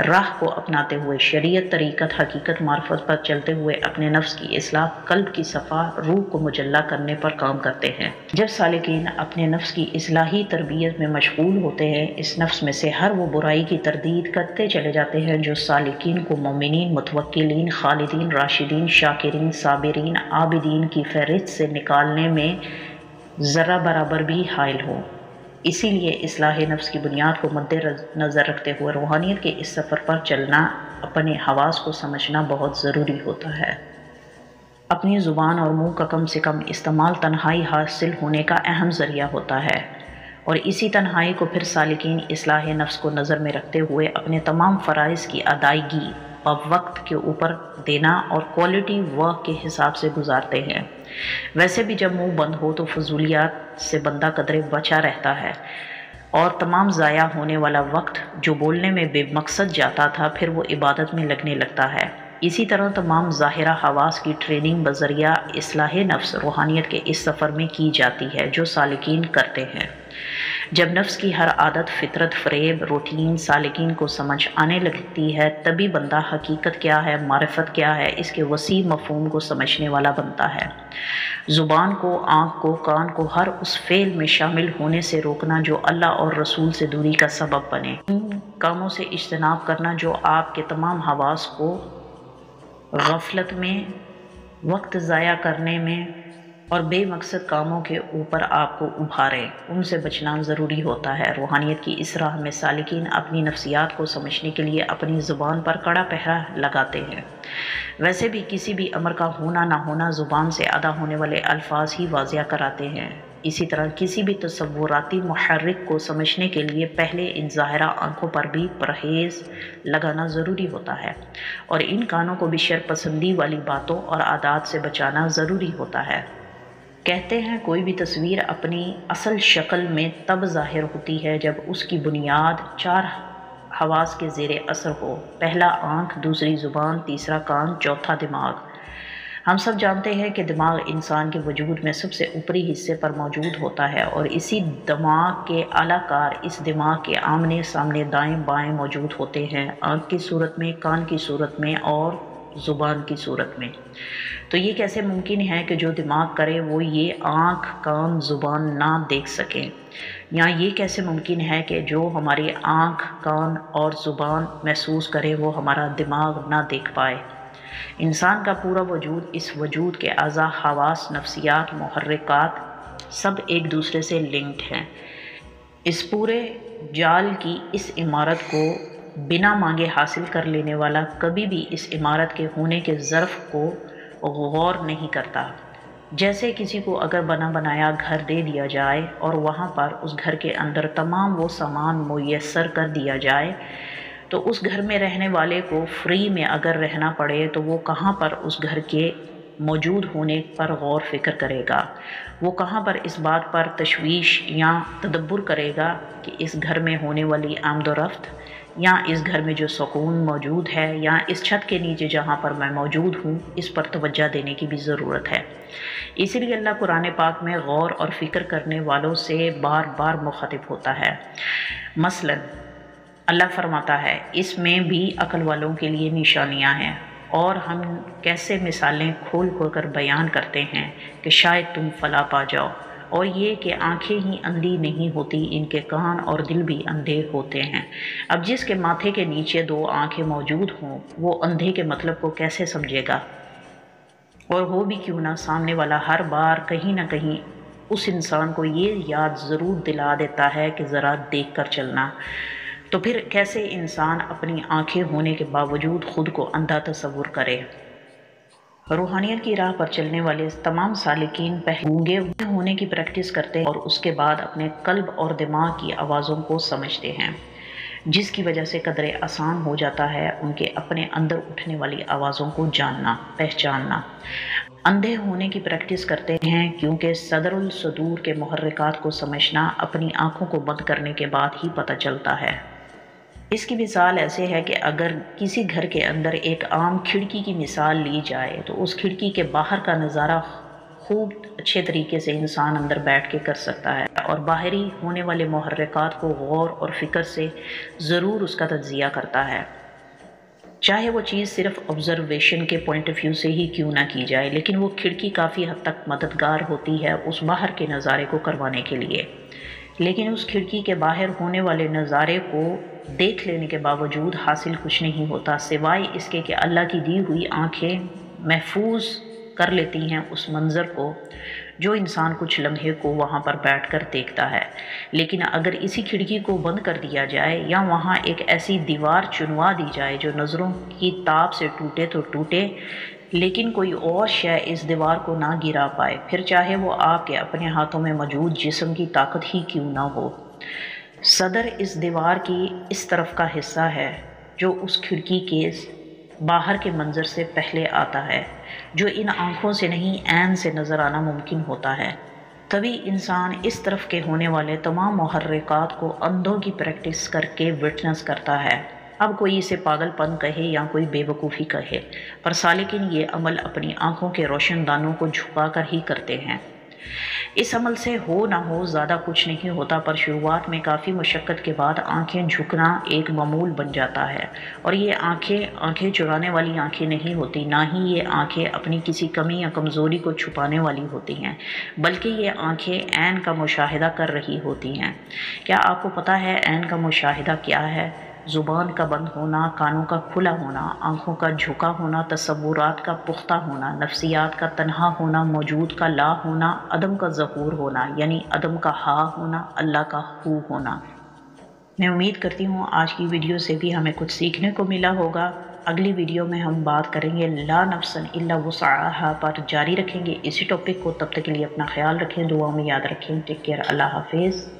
راہ کو اپناتے ہوئے شریعت، طریقت، حقیقت، معرفت پر چلتے ہوئے اپنے نفس کی اصلاح، قلب کی صفا، روح کو مجلہ کرنے پر کام کرتے ہیں۔ جب سالکین اپنے نفس کی اصلاحی تربیت میں مشغول ہوتے ہیں، اس نفس میں سے ہر وہ برائی کی تردید کرتے چلے جاتے ہیں جو سالکین کو مومنین، متوکلین، خالدین، راشدین، شاکرین، صابرین، عابدین کی فہرست سے نکالنے میں ذرہ برابر بھی حائل ہو۔ اسی لیے اصلاح نفس کی بنیاد کو مد نظر رکھتے ہوئے روحانیت کے اس سفر پر چلنا، اپنے حواس کو سمجھنا بہت ضروری ہوتا ہے۔ اپنی زبان اور منہ کا کم سے کم استعمال تنہائی حاصل ہونے کا اہم ذریعہ ہوتا ہے، اور اسی تنہائی کو پھر سالکین اصلاح نفس کو نظر میں رکھتے ہوئے اپنے تمام فرائض کی ادائیگی وقت کے اوپر دینا اور کوالٹی ورک کے حساب سے گزارتے ہیں۔ ویسے بھی جب منہ بند ہو تو فضولیات سے بندہ قدرے بچا رہتا ہے، اور تمام ضائع ہونے والا وقت جو بولنے میں بے مقصد جاتا تھا پھر وہ عبادت میں لگنے لگتا ہے۔ اسی طرح تمام ظاہرہ حواس کی ٹریننگ بذریعہ اصلاح نفس روحانیت کے اس سفر میں کی جاتی ہے جو سالکین کرتے ہیں۔ جب نفس کی ہر عادت، فطرت، فریب، روٹین سالکین کو سمجھ آنے لگتی ہے، تبھی بندہ حقیقت کیا ہے، معرفت کیا ہے، اس کے وسیع مفہوم کو سمجھنے والا بنتا ہے۔ زبان کو، آنکھ کو، کان کو ہر اس فعل میں شامل ہونے سے روکنا جو اللہ اور رسول سے دوری کا سبب بنے۔ ان کاموں سے اجتناب کرنا جو آپ کے تمام حواس کو غفلت میں، وقت ضائع کرنے میں اور بے مقصد کاموں کے اوپر آپ کو ابھارے، ان سے بچنا ضروری ہوتا ہے۔ روحانیت کی اس راہ میں سالکین اپنی نفسیات کو سمجھنے کے لیے اپنی زبان پر کڑا پہرا لگاتے ہیں۔ ویسے بھی کسی بھی امر کا ہونا نہ ہونا زبان سے ادا ہونے والے الفاظ ہی واضح کراتے ہیں۔ اسی طرح کسی بھی تصوراتی محرک کو سمجھنے کے لیے پہلے ان ظاہرہ آنکھوں پر بھی پرہیز لگانا ضروری ہوتا ہے، اور ان کانوں کو بھی شر پسندی والی باتوں اور عادات سے بچانا ضروری ہوتا ہے۔ کہتے ہیں کوئی بھی تصویر اپنی اصل شکل میں تب ظاہر ہوتی ہے جب اس کی بنیاد 4 حواس کے زیر اثر ہو: پہلا آنکھ، دوسری زبان، تیسرا کان، چوتھا دماغ۔ ہم سب جانتے ہیں کہ دماغ انسان کے وجود میں سب سے اوپری حصے پر موجود ہوتا ہے، اور اسی دماغ کے اعلیٰ کار اس دماغ کے آمنے سامنے دائیں بائیں موجود ہوتے ہیں، آنکھ کی صورت میں، کان کی صورت میں اور زبان کی صورت میں۔ تو یہ کیسے ممکن ہے کہ جو دماغ کرے وہ یہ آنکھ، کان، زبان نہ دیکھ سکیں؟ یا یہ کیسے ممکن ہے کہ جو ہماری آنکھ، کان اور زبان محسوس کرے وہ ہمارا دماغ نہ دیکھ پائے؟ انسان کا پورا وجود، اس وجود کے اعضاء، حواس، نفسیات، محرکات سب ایک دوسرے سے لنکڈ ہیں۔ اس پورے جال کی اس عمارت کو بنا مانگے حاصل کر لینے والا کبھی بھی اس عمارت کے ہونے کے ظرف کو غور نہیں کرتا۔ جیسے کسی کو اگر بنا بنایا گھر دے دیا جائے اور وہاں پر اس گھر کے اندر تمام وہ سامان میسر کر دیا جائے، تو اس گھر میں رہنے والے کو فری میں اگر رہنا پڑے تو وہ کہاں پر اس گھر کے موجود ہونے پر غور فکر کرے گا؟ وہ کہاں پر اس بات پر تشویش یا تدبر کرے گا کہ اس گھر میں ہونے والی آمد و رفت، یا اس گھر میں جو سکون موجود ہے، یا اس چھت کے نیچے جہاں پر میں موجود ہوں، اس پر توجہ دینے کی بھی ضرورت ہے۔ اس لیے اللہ قرآن پاک میں غور اور فکر کرنے والوں سے بار بار مخاطب ہوتا ہے۔ مثلا اللہ فرماتا ہے اس میں بھی عقل والوں کے لیے نشانیاں ہیں، اور ہم کیسے مثالیں کھول کھول کر بیان کرتے ہیں کہ شاید تم فلاح پا جاؤ، اور یہ کہ آنکھیں ہی اندھی نہیں ہوتی، ان کے کان اور دل بھی اندھے ہوتے ہیں۔ اب جس کے ماتھے کے نیچے 2 آنکھیں موجود ہوں وہ اندھے کے مطلب کو کیسے سمجھے گا؟ اور ہو بھی کیوں نہ، سامنے والا ہر بار کہیں نہ کہیں اس انسان کو یہ یاد ضرور دلا دیتا ہے کہ ذرا دیکھ کر چلنا۔ تو پھر کیسے انسان اپنی آنکھیں ہونے کے باوجود خود کو اندھا تصور کرے؟ روحانیت کی راہ پر چلنے والے تمام سالکین پہلے گونگے ہونے کی پریکٹس کرتے ہیں اور اس کے بعد اپنے قلب اور دماغ کی آوازوں کو سمجھتے ہیں، جس کی وجہ سے قدرے آسان ہو جاتا ہے ان کے اپنے اندر اٹھنے والی آوازوں کو جاننا، پہچاننا۔ اندھے ہونے کی پریکٹس کرتے ہیں کیونکہ صدر الصدور کے محرکات کو سمجھنا اپنی آنکھوں کو بند کرنے کے بعد ہی پتہ چلتا ہے۔ اس کی مثال ایسے ہے کہ اگر کسی گھر کے اندر ایک عام کھڑکی کی مثال لی جائے تو اس کھڑکی کے باہر کا نظارہ خوب اچھے طریقے سے انسان اندر بیٹھ کے کر سکتا ہے، اور باہری ہونے والے محرکات کو غور اور فکر سے ضرور اس کا تجزیہ کرتا ہے۔ چاہے وہ چیز صرف آبزرویشن کے پوائنٹ آف ویو سے ہی کیوں نہ کی جائے، لیکن وہ کھڑکی کافی حد تک مددگار ہوتی ہے اس باہر کے نظارے کو کروانے کے لیے۔ لیکن اس کھڑکی کے باہر ہونے والے نظارے کو دیکھ لینے کے باوجود حاصل کچھ نہیں ہوتا، سوائے اس کے کہ اللہ کی دی ہوئی آنکھیں محفوظ کر لیتی ہیں اس منظر کو جو انسان کچھ لمحے کو وہاں پر بیٹھ کر دیکھتا ہے۔ لیکن اگر اسی کھڑکی کو بند کر دیا جائے یا وہاں ایک ایسی دیوار چنوا دی جائے جو نظروں کی تاب سے ٹوٹے تو ٹوٹے، لیکن کوئی اور شے اس دیوار کو نہ گرا پائے، پھر چاہے وہ آپ کے اپنے ہاتھوں میں موجود جسم کی طاقت ہی کیوں نہ ہو۔ صدر اس دیوار کی اس طرف کا حصہ ہے جو اس کھڑکی کے باہر کے منظر سے پہلے آتا ہے، جو ان آنکھوں سے نہیں عین سے نظر آنا ممکن ہوتا ہے۔ تبھی انسان اس طرف کے ہونے والے تمام محرکات کو اندھوں کی پریکٹس کر کے وٹنس کرتا ہے۔ اب کوئی اسے پاگل پن کہے یا کوئی بے وقوفی کہے، پر سالکین یہ عمل اپنی آنکھوں کے روشن دانوں کو جھکا کر ہی کرتے ہیں۔ اس عمل سے ہو نہ ہو زیادہ کچھ نہیں ہوتا، پر شروعات میں کافی مشقت کے بعد آنکھیں جھکنا ایک معمول بن جاتا ہے۔ اور یہ آنکھیں چرانے والی آنکھیں نہیں ہوتی، نہ ہی یہ آنکھیں اپنی کسی کمی یا کمزوری کو چھپانے والی ہوتی ہیں، بلکہ یہ آنکھیں عین کا مشاہدہ کر رہی ہوتی ہیں۔ کیا آپ کو پتہ ہے عین کا مشاہدہ کیا ہے؟ زبان کا بند ہونا، کانوں کا کھلا ہونا، آنکھوں کا جھکا ہونا، تصورات کا پختہ ہونا، نفسیات کا تنہا ہونا، موجود کا لا ہونا، عدم کا ظہور ہونا، یعنی عدم کا ہا ہونا، اللہ کا ہو ہونا۔ میں امید کرتی ہوں آج کی ویڈیو سے بھی ہمیں کچھ سیکھنے کو ملا ہوگا۔ اگلی ویڈیو میں ہم بات کریں گے لا نفسا الا وسعها پر، جاری رکھیں گے اسی ٹاپک کو۔ تب تک کے لیے اپنا خیال رکھیں، دعاؤں میں یاد رکھیں۔ ٹیک کیئر، اللہ حافظ۔